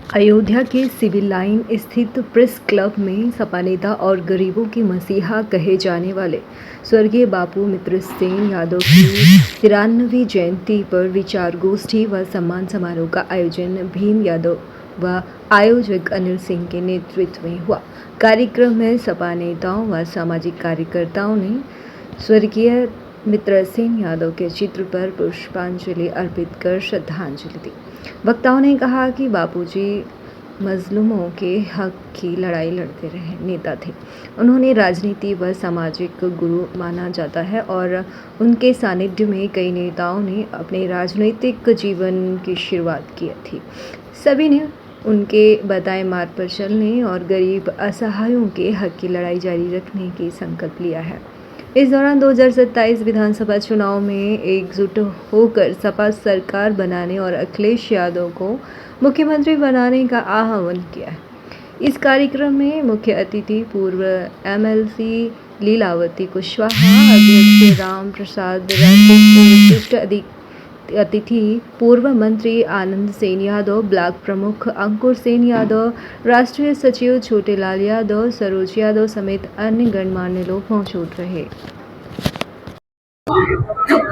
अयोध्या के civil line स्थित press club में सपा नेता और गरीबों के मसीहा कहे जाने वाले स्वर्गीय बापू मित्र सेन यादव की 93वीं जयंती पर विचार गोष्ठी व सम्मान समारोह का आयोजन भीम यादव व आयोजक अनिल सिंह के नेतृत्व में हुआ। कार्यक्रम में सपा नेताओं व सामाजिक कार्यकर्ताओं ने स्वर्गीय मित्र सेन यादव के चित्र पर पुष्पांजलि अर्पित कर श्रद्धांजलि दी। वक्ताओं ने कहा कि बापूजी मजलूमों के हक की लड़ाई लड़ते रहे नेता थे। उन्होंने राजनीति व सामाजिक गुरु माना जाता है और उनके सानिध्य में कई नेताओं ने अपने राजनीतिक जीवन की शुरुआत की थी। सभी ने उनके बताए मार्ग पर चलने और गरीब असहायों के हक की लड़ाई जारी रखने की संकल्प लिया है। इस दौरान 2027 विधानसभा चुनाव में एकजुट होकर सपा सरकार बनाने और अखिलेश यादव को मुख्यमंत्री बनाने का आह्वान किया है। इस कार्यक्रम में मुख्य अतिथि पूर्व एमएलसी लीलावती कुशवाहा, अध्यक्ष राम प्रसाद राजपूत, विशिष्ट अतिथि पूर्व मंत्री आनंद सेन यादव, ब्लॉक प्रमुख अंकुर सेन यादव, राष्ट्रीय सचिव छोटेलाल यादव, सरोज यादव समेत अन्य गणमान्य लोग मौजूद रहे।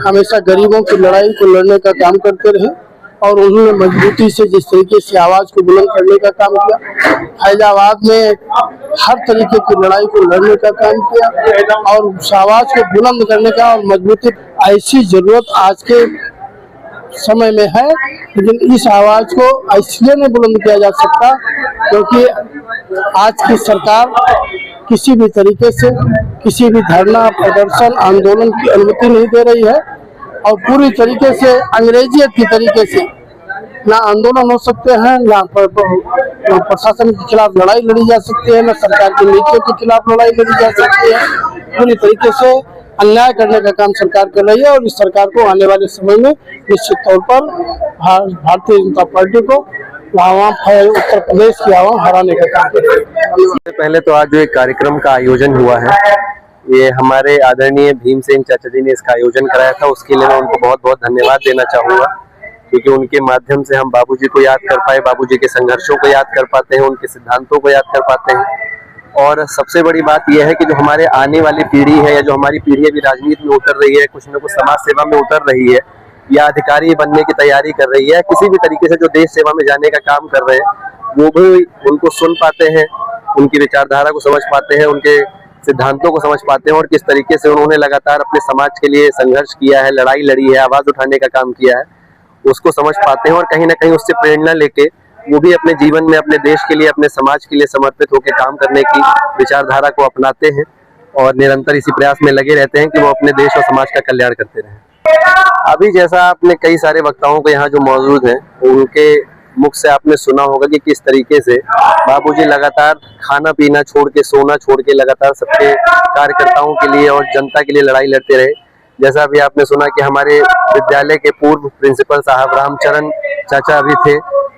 हमेशा गरीबों की लड़ाई को लड़ने का काम करते रहे और उन्होंने मजबूती से जिस तरीके से आवाज को बुलंद करने का काम किया, फैजाबाद में हर तरीके की लड़ाई को लड़ने का काम किया और उस आवाज को बुलंद करने का और मजबूती ऐसी जरूरत आज के समय में है। लेकिन इस आवाज को इसलिए नहीं बुलंद किया जा सकता क्योंकि आज की सरकार किसी भी तरीके से किसी भी धरना, प्रदर्शन, आंदोलन की अनुमति नहीं दे रही है और पूरी तरीके से अंग्रेजियत की तरीके से ना आंदोलन हो सकते हैं, ना प्रशासन के खिलाफ लड़ाई लड़ी जा सकती है, ना सरकार की नीतियों के खिलाफ लड़ाई लड़ी जा सकती है। पूरी तरीके से अन्याय करने का काम सरकार कर रही है और इस सरकार को आने वाले समय में निश्चित तौर पर भारतीय जनता पार्टी को उत्तर प्रदेश की आवाम हराने का काम कर रही है। सबसे पहले तो आज जो एक कार्यक्रम का आयोजन हुआ है, ये हमारे आदरणीय भीम सेन चाचा जी ने इसका आयोजन कराया था। उसके लिए मैं उनको बहुत बहुत धन्यवाद देना चाहूँगा क्योंकि उनके माध्यम से हम बाबूजी को याद कर पाए, बाबूजी के संघर्षों को याद कर पाते हैं, उनके सिद्धांतों को याद कर पाते हैं। और सबसे बड़ी बात यह है कि जो हमारे आने वाली पीढ़ी है या जो हमारी पीढ़ी अभी राजनीति में उतर रही है, कुछ न कुछ समाज सेवा में उतर रही है या अधिकारी बनने की तैयारी कर रही है, किसी भी तरीके से जो देश सेवा में जाने का काम कर रहे हैं, वो भी उनको सुन पाते हैं, उनकी विचारधारा को समझ पाते हैं, उनके सिद्धांतों को समझ पाते हैं और किस तरीके से उन्होंने लगातार अपने समाज के लिए संघर्ष किया है, लड़ाई लड़ी है, आवाज उठाने का काम किया है, उसको समझ पाते हैं और कहीं ना कहीं उससे प्रेरणा लेके वो भी अपने जीवन में अपने देश के लिए, अपने समाज के लिए समर्पित होकर काम करने की विचारधारा को अपनाते हैं और निरंतर इसी प्रयास में लगे रहते हैं कि वो अपने देश और समाज का कल्याण करते रहें। अभी जैसा आपने कई सारे वक्ताओं को यहाँ जो मौजूद हैं, उनके मुख से आपने सुना होगा कि किस तरीके से बाबूजी लगातार खाना पीना छोड़ के, सोना छोड़ के लगातार सबके कार्यकर्ताओं के लिए और जनता के लिए लड़ाई लड़ते रहे। जैसा अभी आपने सुना कि हमारे विद्यालय के पूर्व प्रिंसिपल साहब रामचरण चाचा भी थे,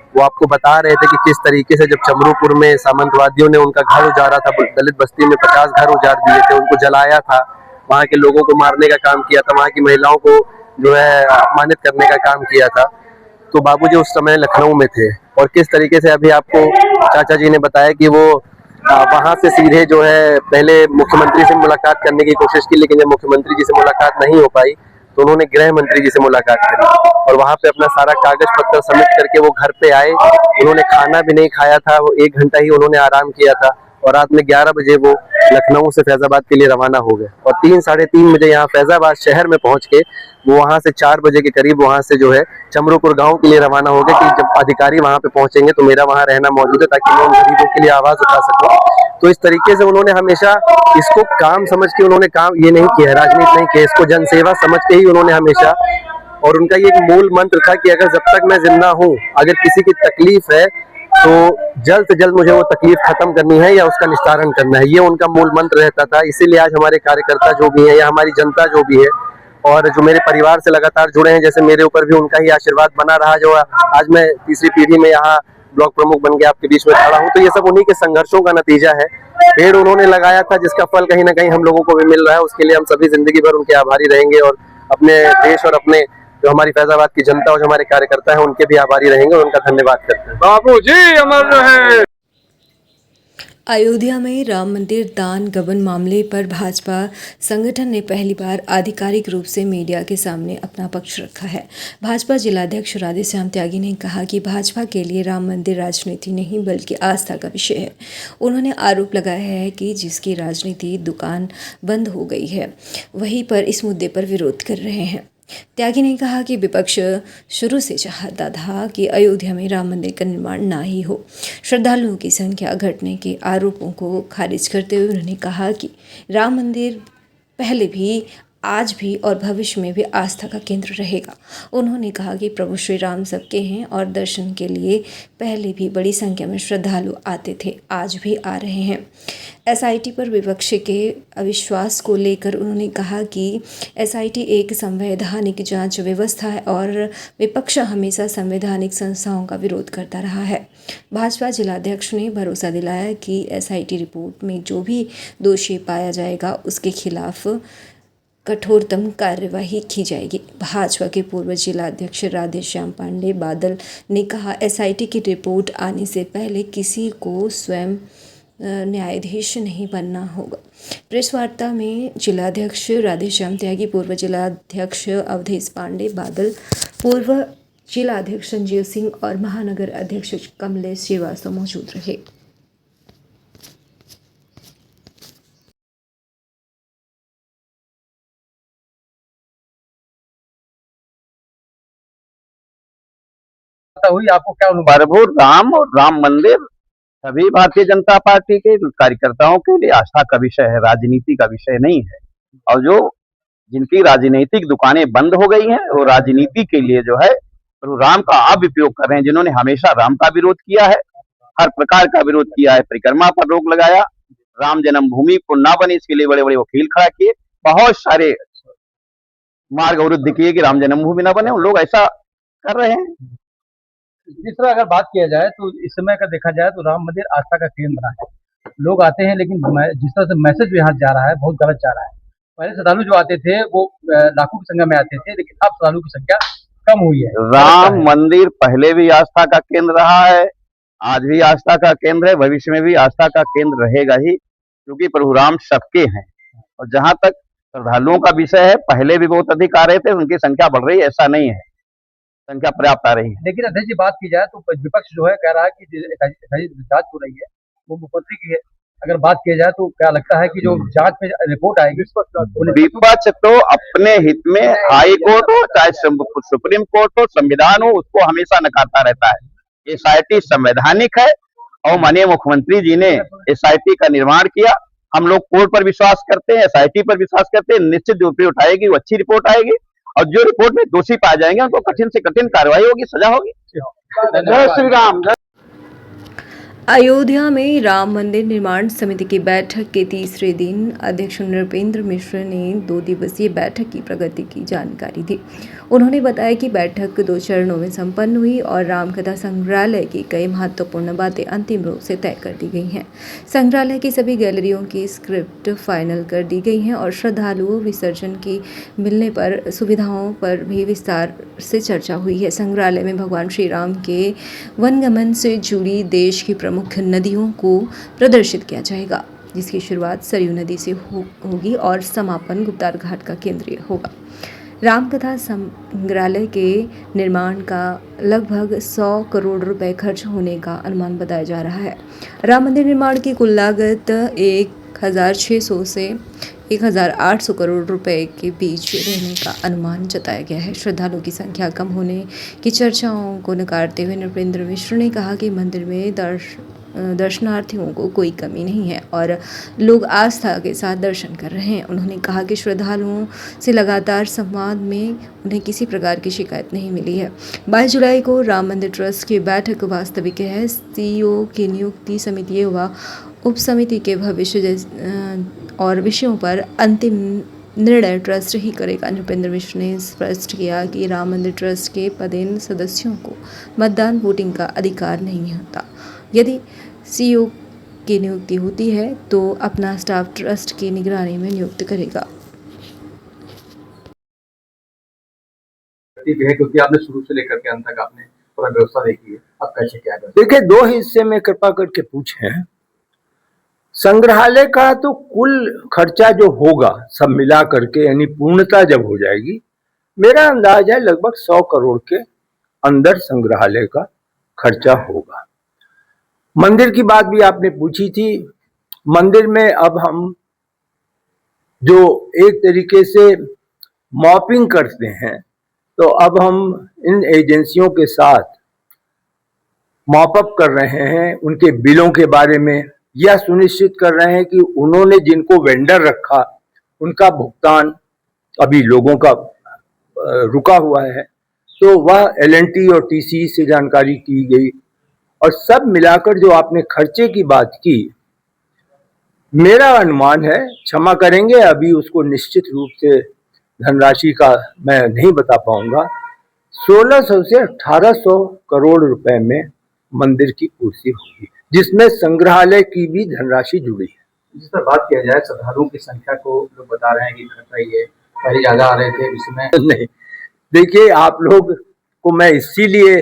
वो आपको बता रहे थे कि किस तरीके से जब चमरूपुर में सामंतवादियों ने उनका घर उजाड़ा था, दलित बस्ती में 50 घर उजाड़ दिए थे, उनको जलाया था, वहाँ के लोगों को मारने का काम किया था, वहाँ की महिलाओं को जो है अपमानित करने का काम किया था, तो बाबूजी उस समय लखनऊ में थे। और किस तरीके से अभी आपको चाचा जी ने बताया कि वो वहां से सीधे जो है पहले मुख्यमंत्री से मुलाकात करने की कोशिश की, लेकिन जब मुख्यमंत्री जी से मुलाकात नहीं हो पाई तो उन्होंने गृह मंत्री जी से मुलाकात करी और वहां पे अपना सारा कागज पत्र सबमिट करके वो घर पे आए। उन्होंने खाना भी नहीं खाया था, वो 1 घंटा ही उन्होंने आराम किया था और रात में 11 बजे वो लखनऊ से फैजाबाद के लिए रवाना हो गए और 3 साढ़े 3 बजे यहाँ फैजाबाद शहर में पहुंच के वो वहां से 4 बजे के करीब वहां से जो है चमरूपुर गांव के लिए रवाना हो गए कि जब अधिकारी वहां पे पहुंचेंगे तो मेरा वहां रहना मौजूद है ताकि मैं उन गरीबों के लिए आवाज उठा सकूं। तो इस तरीके से उन्होंने हमेशा इसको काम समझ के उन्होंने काम ये नहीं किया, राजनीति नहीं किया, इसको जनसेवा समझ के ही उन्होंने हमेशा, और उनका ये एक मूल मंत्र था कि अगर जब तक मैं जिंदा हूँ, अगर किसी की तकलीफ है तो जल्द से जल्द मुझे वो तकलीफ खत्म करनी है या उसका निस्तारण करना है, ये उनका मूल मंत्र रहता था। इसीलिए आज हमारे कार्यकर्ता जो भी है या हमारी जनता जो भी है और जो मेरे परिवार से लगातार जुड़े हैं, जैसे मेरे ऊपर भी उनका ही आशीर्वाद बना रहा, जो आज मैं तीसरी पीढ़ी में यहाँ ब्लॉक प्रमुख बन के आपके बीच में खड़ा हूँ, तो ये सब उन्हीं के संघर्षों का नतीजा है। पेड़ उन्होंने लगाया था जिसका फल कहीं ना कहीं हम लोगों को भी मिल रहा है, उसके लिए हम सभी जिंदगी भर उनके आभारी रहेंगे और अपने देश और अपने जो हमारी फैजाबाद की जनता और जो हमारे कार्यकर्ता है उनके भी आभारी रहेंगे और उनका धन्यवाद करते हैं। बाबूजी अमर रहे। अयोध्या में राम मंदिर दान गबन मामले पर भाजपा संगठन ने पहली बार आधिकारिक रूप से मीडिया के सामने अपना पक्ष रखा है। भाजपा जिलाध्यक्ष राधेश्याम त्यागी ने कहा कि भाजपा के लिए राम मंदिर राजनीति नहीं बल्कि आस्था का विषय है। उन्होंने आरोप लगाया है कि जिसकी राजनीति दुकान बंद हो गई है वहीं पर इस मुद्दे पर विरोध कर रहे हैं। त्यागी ने कहा कि विपक्ष शुरू से चाहता था कि अयोध्या में राम मंदिर का निर्माण ना ही हो। श्रद्धालुओं की संख्या घटने के आरोपों को खारिज करते हुए उन्होंने कहा कि राम मंदिर पहले भी, आज भी और भविष्य में भी आस्था का केंद्र रहेगा। उन्होंने कहा कि प्रभु श्री राम सबके हैं और दर्शन के लिए पहले भी बड़ी संख्या में श्रद्धालु आते थे, आज भी आ रहे हैं। एसआईटी पर विपक्ष के अविश्वास को लेकर उन्होंने कहा कि एसआईटी एक संवैधानिक जांच व्यवस्था है और विपक्ष हमेशा संवैधानिक संस्थाओं का विरोध करता रहा है। भाजपा जिलाध्यक्ष ने भरोसा दिलाया कि एसआईटी रिपोर्ट में जो भी दोषी पाया जाएगा उसके खिलाफ कठोरतम कार्यवाही की जाएगी। भाजपा के पूर्व जिलाध्यक्ष राधेश्याम पांडे बादल ने कहा, एसआईटी की रिपोर्ट आने से पहले किसी को स्वयं न्यायाधीश नहीं बनना होगा। प्रेस वार्ता में जिलाध्यक्ष राधेश्याम त्यागी, पूर्व जिलाध्यक्ष अवधेश पांडे बादल, पूर्व जिलाध्यक्ष संजीव सिंह और महानगर अध्यक्ष कमलेश श्रीवास्तव मौजूद रहे। हुई आपको क्या अनुभव? राम और राम मंदिर सभी भारतीय जनता पार्टी के कार्यकर्ताओं के लिए आस्था का विषय है, राजनीति का विषय नहीं है। और जो जिनकी राजनीतिक दुकानें बंद हो गई हैं वो राजनीति के लिए जो है प्रभु राम का उपयोग कर रहे हैं। जिन्होंने हमेशा राम का विरोध किया है, हर प्रकार का विरोध किया है, परिक्रमा पर रोक लगाया, राम जन्मभूमि को ना बने इसके लिए बड़े बड़े वकील खड़ा किए, बहुत सारे मार्ग अवरुद्ध किए कि राम जन्मभूमि ना बने। उन लोग ऐसा कर रहे हैं। जिस तरह अगर बात किया जाए तो इस समय का देखा जाए तो राम मंदिर आस्था का केंद्र बना है। लोग आते हैं लेकिन जिस तरह से मैसेज यहाँ जा रहा है बहुत गलत जा रहा है। पहले श्रद्धालु जो आते थे वो लाखों की संख्या में आते थे, लेकिन अब श्रद्धालु की संख्या कम हुई है। राम मंदिर पहले भी आस्था का केंद्र रहा है, आज भी आस्था का केंद्र है, भविष्य में भी आस्था का केंद्र रहेगा ही, क्योंकि प्रभु राम सबके हैं। और जहां तक श्रद्धालुओं का विषय है, पहले भी बहुत अधिक आ रहे थे, उनकी संख्या बढ़ रही है, ऐसा नहीं है, संख्या पर्याप्त आ रही है। लेकिन अध्यक्ष जी बात की जाए तो विपक्ष जो है कह रहा है कि जांच हो रही है वो मुख्यमंत्री की है। अगर बात किया जाए तो क्या लगता है कि जो जांच में रिपोर्ट आएगी विपक्ष तो अपने हित में हाई कोर्ट हो चाहे सुप्रीम कोर्ट हो, संविधान हो, उसको हमेशा नकारता रहता है। एसआईटी संवैधानिक है और माननीय मुख्यमंत्री जी ने एसआईटी का निर्माण किया। हम लोग कोर्ट पर विश्वास करते हैं, एसआईटी पर विश्वास करते हैं। निश्चित जो रिपोर्ट आएगी वो अच्छी रिपोर्ट आएगी और जो रिपोर्ट में दोषी पाए जाएंगे उनको कठिन से कठिन कार्रवाई होगी, सजा होगी। जय श्री राम। अयोध्या में राम मंदिर निर्माण समिति की बैठक के तीसरे दिन अध्यक्ष नृपेंद्र मिश्र ने 2 दिवसीय बैठक की प्रगति की जानकारी दी। उन्होंने बताया कि बैठक 2 चरणों में संपन्न हुई और रामकथा संग्रहालय की कई महत्वपूर्ण बातें अंतिम रूप से तय कर दी गई हैं। संग्रहालय की सभी गैलरियों की स्क्रिप्ट फाइनल कर दी गई हैं और श्रद्धालुओं विसर्जन की मिलने पर सुविधाओं पर भी विस्तार से चर्चा हुई है। संग्रहालय में भगवान श्री राम के वनगमन से जुड़ी देश की प्रमुख नदियों को प्रदर्शित किया जाएगा, जिसकी शुरुआत सरयू नदी से होगी और समापन गुप्तार घाट का केंद्रीय होगा। रामकथा संग्रहालय के निर्माण का लगभग 100 करोड़ रुपए खर्च होने का अनुमान बताया जा रहा है। राम मंदिर निर्माण की कुल लागत 1600 से 1800 करोड़ रुपए के बीच रहने का अनुमान जताया गया है। श्रद्धालुओं की संख्या कम होने की चर्चाओं को नकारते हुए नृपेंद्र मिश्र ने कहा कि मंदिर में दर्शनार्थियों को कोई कमी नहीं है और लोग आस्था के साथ दर्शन कर रहे हैं। उन्होंने कहा कि श्रद्धालुओं से लगातार संवाद में उन्हें किसी प्रकार की शिकायत नहीं मिली है। 22 जुलाई को राम मंदिर ट्रस्ट की बैठक वास्तविक है। सीईओ की नियुक्ति समिति व उप समिति के भविष्य और विषयों पर अंतिम निर्णय ट्रस्ट ही करेगा। नृपेंद्र मिश्र ने स्पष्ट किया कि राम मंदिर ट्रस्ट के पदेन सदस्यों को मतदान वोटिंग का अधिकार नहीं होता। यदि सीईओ की नियुक्ति होती है तो अपना स्टाफ ट्रस्ट की निगरानी में नियुक्त करेगा। राजनीति भी है, क्योंकि आपने शुरू से लेकर के अंत तक आपने पूरा व्यवस्था देखी है, आप कैसे क्या करते देखिए, दो हिस्से में कृपा करके पूछें। संग्रहालय का तो कुल खर्चा जो होगा सब मिला करके, यानी पूर्णता जब हो जाएगी, मेरा अंदाज है लगभग 100 करोड़ के अंदर संग्रहालय का खर्चा होगा। मंदिर की बात भी आपने पूछी थी। मंदिर में अब हम जो एक तरीके से मॉपिंग करते हैं, तो अब हम इन एजेंसियों के साथ मॉप अप कर रहे हैं, उनके बिलों के बारे में यह सुनिश्चित कर रहे हैं कि उन्होंने जिनको वेंडर रखा उनका भुगतान अभी लोगों का रुका हुआ है, तो वह एल&टी और टीसी से जानकारी की गई। और सब मिलाकर जो आपने खर्चे की बात की, मेरा अनुमान है, क्षमा करेंगे अभी उसको निश्चित रूप से धनराशि का मैं नहीं बता पाऊंगा, 1600 से 1800 करोड़ रुपए में मंदिर की पूर्ति होगी, जिसमें संग्रहालय की भी धनराशि जुड़ी है। जिस पर बात किया जाए श्रद्धालुओं की संख्या को लोग बता रहे हैं कि घट रही है, पहले ज्यादा आ रहे थे, इसमें नहीं, देखिए, आप लोग को मैं इसीलिए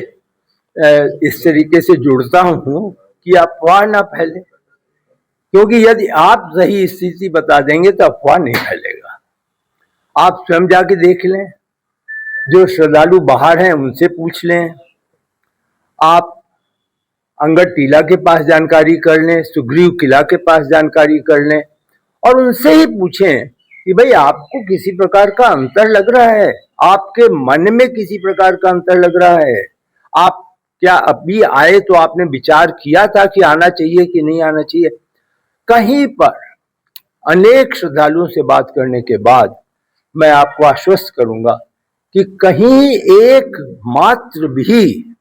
इस तरीके से जुड़ता हूं कि अफवाह ना फैले, क्योंकि यदि आप सही स्थिति बता देंगे तो अफवाह नहीं फैलेगा। आप स्वयं जाके देख लें, जो श्रद्धालु बाहर हैं उनसे पूछ लें, आप अंगद टीला के पास जानकारी कर लें, सुग्रीव किला के पास जानकारी कर लें, और उनसे ही पूछें कि भाई आपको किसी प्रकार का अंतर लग रहा है, आपके मन में किसी प्रकार का अंतर लग रहा है, आप क्या अभी आए तो आपने विचार किया था कि आना चाहिए कि नहीं आना चाहिए। कहीं पर अनेक श्रद्धालुओं से बात करने के बाद मैं आपको आश्वस्त करूंगा कि कहीं एक मात्र भी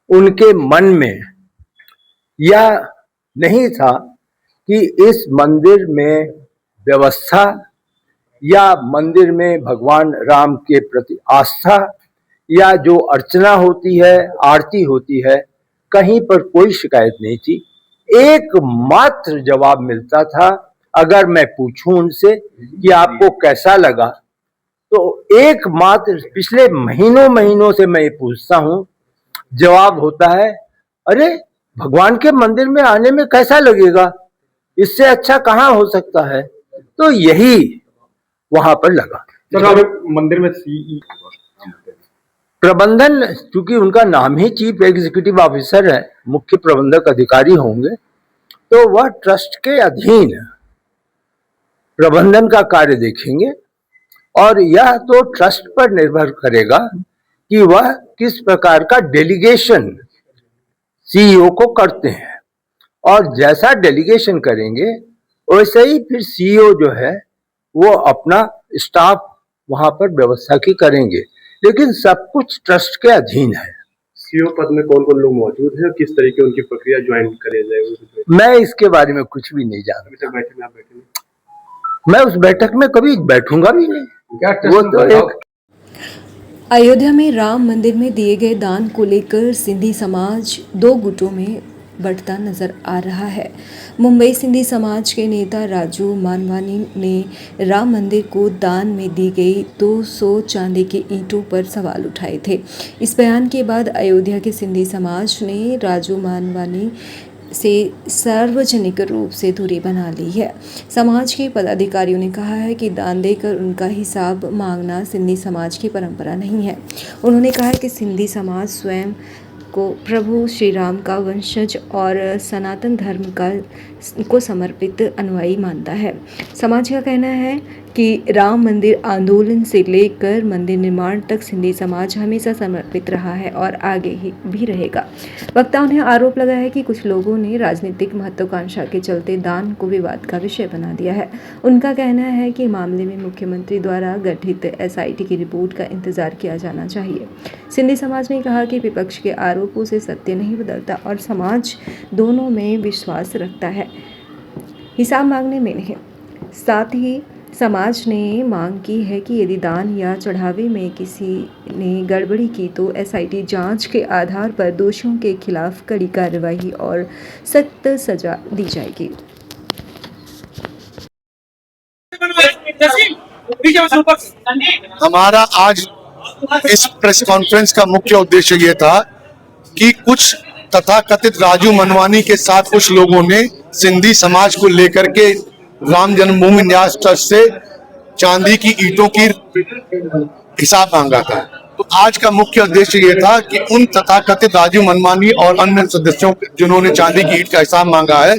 उनके मन में यह नहीं था कि इस मंदिर में व्यवस्था या मंदिर में भगवान राम के प्रति आस्था या जो अर्चना होती है, आरती होती है, कहीं पर कोई शिकायत नहीं थी। एकमात्र जवाब मिलता था, अगर मैं पूछूं उनसे कि आपको कैसा लगा, तो एकमात्र पिछले महीनों से मैं ये पूछता हूं, जवाब होता है, अरे भगवान के मंदिर में आने में कैसा लगेगा, इससे अच्छा कहां हो सकता है। तो यही वहां पर लगा। मंदिर में प्रबंधन, चूंकि उनका नाम ही चीफ एग्जीक्यूटिव ऑफिसर है, मुख्य प्रबंधक अधिकारी होंगे, तो वह ट्रस्ट के अधीन प्रबंधन का कार्य देखेंगे, और यह तो ट्रस्ट पर निर्भर करेगा कि वह किस प्रकार का डेलीगेशन सीईओ को करते हैं, और जैसा डेलीगेशन करेंगे वैसे ही फिर सीईओ जो है वो अपना स्टाफ वहां पर व्यवस्था की करेंगे, लेकिन सब कुछ ट्रस्ट के अधीन है। सीईओ पद में कौन कौन लोग मौजूद हैं, किस तरीके उनकी प्रक्रिया ज्वाइन करे जाए, मैं इसके बारे में कुछ भी नहीं जानता। अभी तक बैठे में आप बैठे नहीं? मैं उस बैठक में कभी बैठूंगा भी नहीं। वो तो एक अयोध्या में राम मंदिर में दिए गए दान को लेकर सिंधी समाज दो गुटों में बढ़ता नजर आ रहा है। मुंबई सिंधी समाज के नेता राजू मानवानी ने राम मंदिर को दान में दी गई 200 चांदी की ईंटों पर सवाल उठाए थे। इस बयान के बाद अयोध्या के सिंधी समाज ने राजू मानवानी से सार्वजनिक रूप से दूरी बना ली है। समाज के पदाधिकारियों ने कहा है कि दान देकर उनका हिसाब मांगना सिंधी समाज की परंपरा नहीं है। उन्होंने कहा है कि सिंधी समाज स्वयं को प्रभु श्री राम का वंशज और सनातन धर्म को समर्पित अनुयायी मानता है। समाज का कहना है कि राम मंदिर आंदोलन से लेकर मंदिर निर्माण तक सिंधी समाज हमेशा समर्पित रहा है और आगे ही भी रहेगा। वक्ताओं ने आरोप लगाया है कि कुछ लोगों ने राजनीतिक महत्वाकांक्षा के चलते दान को विवाद का विषय बना दिया है। उनका कहना है कि मामले में मुख्यमंत्री द्वारा गठित एसआईटी की रिपोर्ट का इंतजार किया जाना चाहिए। सिंधी समाज ने कहा कि विपक्ष के आरोपों से सत्य नहीं बदलता और समाज दोनों में विश्वास रखता है, हिसाब मांगने में नहीं। साथ ही समाज ने मांग की है कि यदि दान या चढ़ावे में किसी ने गड़बड़ी की तो एसआईटी जांच के आधार पर दोषियों के खिलाफ कड़ी कार्रवाई और सख्त सजा दी जाएगी। हमारा आज इस प्रेस कॉन्फ्रेंस का मुख्य उद्देश्य ये था कि कुछ तथाकथित राजू मनवानी के साथ कुछ लोगों ने सिंधी समाज को लेकर के राम जन्मभूमि न्यास ट्रस्ट से चांदी की ईंटों की हिसाब मांगा था। तो आज का मुख्य उद्देश्य ये था कि उन तथाकथित राजू मनवानी और अन्य सदस्यों जिन्होंने चांदी की ईंट का हिसाब मांगा है,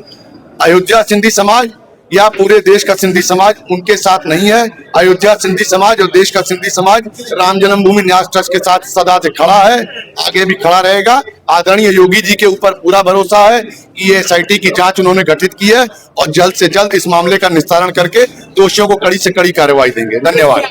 अयोध्या सिंधी समाज या पूरे देश का सिंधी समाज उनके साथ नहीं है। अयोध्या सिंधी समाज और देश का सिंधी समाज राम जन्मभूमि न्यास ट्रस्ट के साथ सदा से खड़ा है, आगे भी खड़ा रहेगा। आदरणीय योगी जी के ऊपर पूरा भरोसा है कि ये SIT की जांच उन्होंने गठित की है और जल्द से जल्द इस मामले का निस्तारण करके दोषियों को कड़ी से कड़ी कार्रवाई देंगे। धन्यवाद।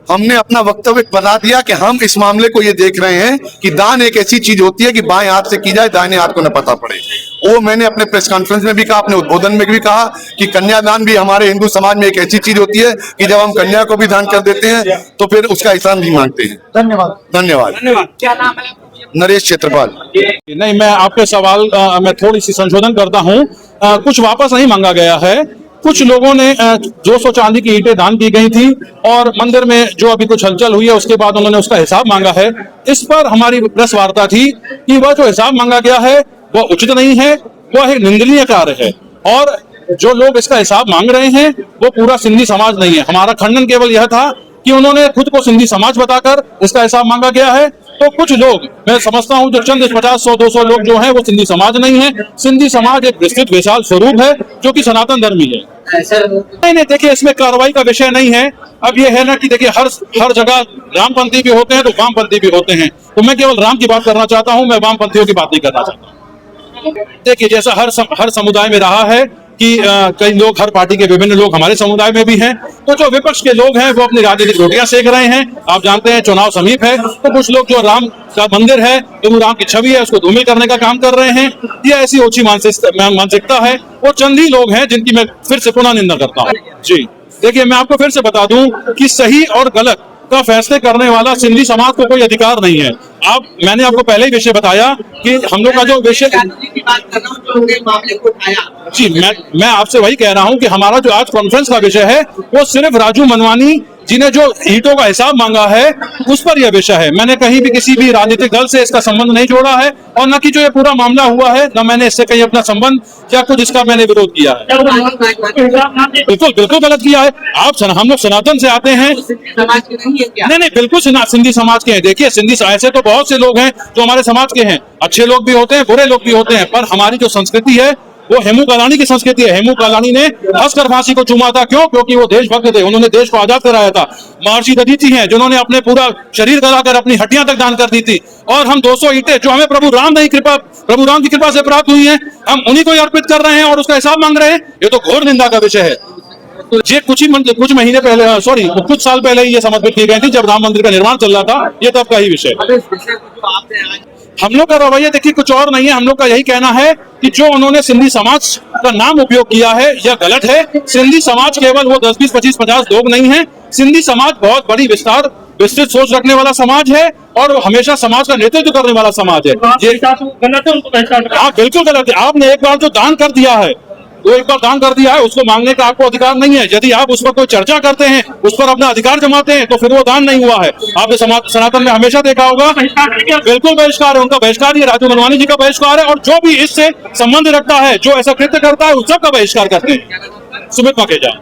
हमने अपना वक्तव्य बता दिया कि हम इस मामले को ये देख रहे हैं कि दान एक ऐसी चीज होती है कि बाएं हाथ से की जाए, दाहिने हाथ को न पता पड़े। वो मैंने अपने प्रेस कॉन्फ्रेंस में भी कहा, अपने उद्बोधन में भी कहा कि कन्यादान भी हमारे हिंदू समाज में एक ऐसी चीज होती है कि जब हम कन्या को भी दान कर देते हैं तो फिर उसका एहसान भी मांगते हैं। धन्यवाद। धन्यवाद। क्या नाम है? नरेश क्षेत्रपाल। नहीं, मैं आपके सवाल में थोड़ी सी संशोधन करता हूँ। कुछ वापस नहीं मांगा गया है। कुछ लोगों ने 200 चांदी की ईंटें दान की गई थी और मंदिर में जो अभी कुछ हलचल हुई है उसके बाद उन्होंने उसका हिसाब मांगा है। इस पर हमारी प्रेस वार्ता थी कि वह जो हिसाब मांगा गया है वह उचित नहीं है, वह एक निंदनीय कार्य है और जो लोग इसका हिसाब मांग रहे हैं वो पूरा सिंधी समाज नहीं है। हमारा खंडन केवल यह था कि उन्होंने खुद को सिंधी समाज बताकर इसका हिसाब मांगा गया है। तो कुछ लोग, मैं समझता हूं जो चंद 50, 100, 200 लोग जो हैं वो सिंधी समाज नहीं है। सिंधी समाज एक विस्तृत विशाल स्वरूप है जो कि सनातन धर्मी है। नहीं, देखिए इसमें कार्रवाई का विषय नहीं है। अब ये है ना कि देखिए हर जगह रामपंथी भी होते हैं तो वामपंथी भी होते हैं, तो मैं केवल राम की बात करना चाहता हूं, मैं वामपंथियों की बात नहीं करना चाहता। देखिए जैसा हर समुदाय में रहा है कि कई लोग, हर पार्टी के विभिन्न लोग हमारे समुदाय में भी हैं, तो जो विपक्ष के लोग हैं वो अपनी राजनीतिक रोटियां सेक रहे हैं। आप जानते हैं चुनाव समीप है, तो कुछ लोग जो राम का मंदिर है, जो राम की छवि है, उसको धूमिल करने का काम कर रहे हैं। यह ऐसी ओछी मानसिकता है। वो चंद ही लोग हैं जिनकी मैं फिर से पुनः निंदा करता हूँ। जी देखिए, मैं आपको फिर से बता दूं कि सही और गलत का फैसले करने वाला सिंधी समाज को कोई अधिकार नहीं है। मैंने आपको पहले ही विषय बताया कि हम लोग का जो विषय, जी मैं आपसे वही कह रहा हूं कि हमारा जो आज कॉन्फ्रेंस का विषय है वो सिर्फ राजू मनवानी जिन्हें जो ईंटों का हिसाब मांगा है उस पर यह विषय है। मैंने कहीं भी किसी भी राजनीतिक दल से इसका संबंध नहीं जोड़ा है और न कि जो ये पूरा मामला हुआ है, न मैंने इससे कहीं अपना संबंध या कुछ इसका मैंने विरोध किया है। बिल्कुल गलत किया है। हम लोग सनातन से आते हैं। नहीं, बिल्कुल सिंधी समाज के हैं। देखिए सिंधी ऐसे तो बहुत से लोग हैं जो हमारे समाज के हैं, अच्छे लोग भी होते हैं, बुरे लोग भी होते हैं, पर हमारी जो संस्कृति है वो हेमू कालानी की संस्कृति है। हेमू कालानी ने हंसकर फांसी को चूमा था। क्यों? क्योंकि वो देशभक्त थे, उन्होंने देश को आजाद कराया था। महर्षि दधीचि हैं जिन्होंने अपने पूरा शरीर गलाकर अपनी हड्डियां तक दान कर दी थी। और हम 200 ईंटें जो हमें प्रभु राम की कृपा से प्राप्त हुई हैं, हम उन्हीं को अर्पित कर रहे हैं और उसका हिसाब मांग रहे हैं। ये तो घोर निंदा का विषय है। ये कुछ महीने पहले, कुछ साल पहले ये समर्पित की गई थी जब राम मंदिर का निर्माण चल रहा था। ये तब का ही विषय। हम लोग का रवैया देखिए कुछ और नहीं है। हम लोग का यही कहना है कि जो उन्होंने सिंधी समाज का नाम उपयोग किया है यह गलत है। सिंधी समाज केवल वो 10, 20, 25, 50 लोग नहीं है। सिंधी समाज बहुत बड़ी विस्तृत सोच रखने वाला समाज है और हमेशा समाज का नेतृत्व करने वाला समाज है। ये गलत है। हाँ, बिल्कुल गलत है। आपने एक बार जो दान कर दिया है, उसको मांगने का आपको अधिकार नहीं है। यदि आप उस पर कोई चर्चा करते हैं, उस पर अपना अधिकार जमाते हैं, तो फिर वो दान नहीं हुआ है। आपने सनातन में हमेशा देखा होगा, बिल्कुल बहिष्कार है। उनका बहिष्कार ये राजू मनवानी जी का बहिष्कार है और जो भी इससे संबंध रखता है, जो ऐसा कृत्य करता है, उन सब का बहिष्कार करते हैं। सुमित मखेजा।